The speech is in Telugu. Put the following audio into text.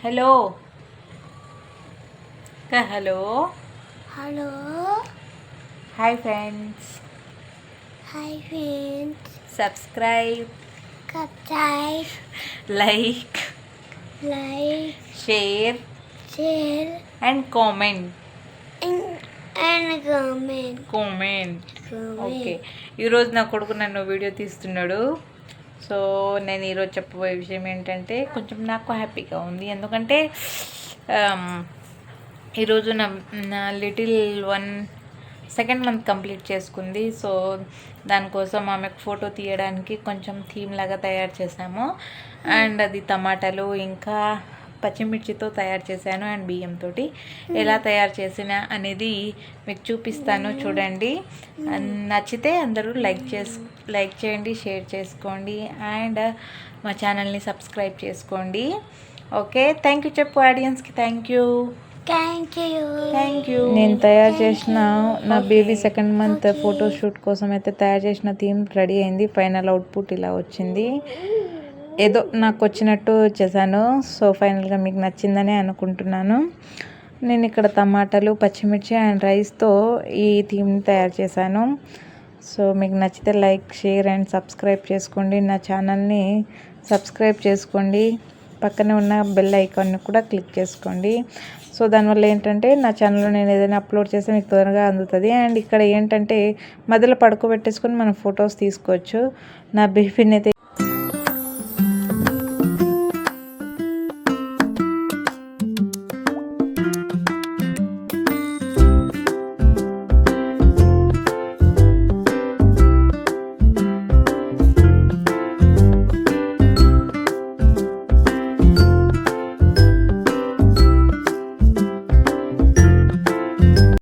Hello hello hello hi friends hi friends subscribe subscribe like share and comment okay ఈరోజు నా కొడుకు నన్ను వీడియో తీస్తున్నాడు. సో నేను ఈరోజు చెప్పబోయే విషయం ఏంటంటే కొంచెం నాకు హ్యాపీగా ఉంది. ఎందుకంటే ఈరోజు నా little one second month complete చేసుకుంది. సో దానికోసం ఆమెకు ఫోటో తీయడానికి కొంచెం థీమ్ లాగా తయారు చేసాము. అండ్ అది టమాటాలు ఇంకా పచ్చిమిర్చితో తయారు చేశాను అండ్ బియ్యంతో. ఎలా తయారు చేసిన అనేది మీకు చూపిస్తాను, చూడండి. నచ్చితే అందరూ లైక్ చేయండి, షేర్ చేసుకోండి అండ్ మా ఛానల్ని సబ్స్క్రైబ్ చేసుకోండి. ఓకే, థ్యాంక్ యూ చెప్పు ఆడియన్స్కి. Thank you. నేను తయారు చేసిన నా బేబీ సెకండ్ మంత్ ఫోటోషూట్ కోసం అయితే తయారు చేసిన థీమ్ రెడీ అయింది. ఫైనల్ అవుట్పుట్ ఇలా వచ్చింది. ఏదో నాకు వచ్చినట్టు చేశాను. సో ఫైనల్గా మీకు నచ్చిందని అనుకుంటున్నాను. నేను ఇక్కడ టమాటాలు, పచ్చిమిర్చి అండ్ రైస్తో ఈ థీమ్ని తయారు చేశాను. సో మీకు నచ్చితే లైక్, షేర్ అండ్ సబ్స్క్రైబ్ చేసుకోండి. నా ఛానల్ని సబ్స్క్రైబ్ చేసుకోండి. పక్కనే ఉన్న బెల్ ఐకాన్ని కూడా క్లిక్ చేసుకోండి. సో దానివల్ల ఏంటంటే నా ఛానల్లో నేను ఏదైనా అప్లోడ్ చేస్తే మీకు త్వరగా అందుతుంది. అండ్ ఇక్కడ ఏంటంటే మధ్యలో పడుకోబెట్టేసుకొని మనం ఫొటోస్ తీసుకోవచ్చు. నా బేబీని అయితే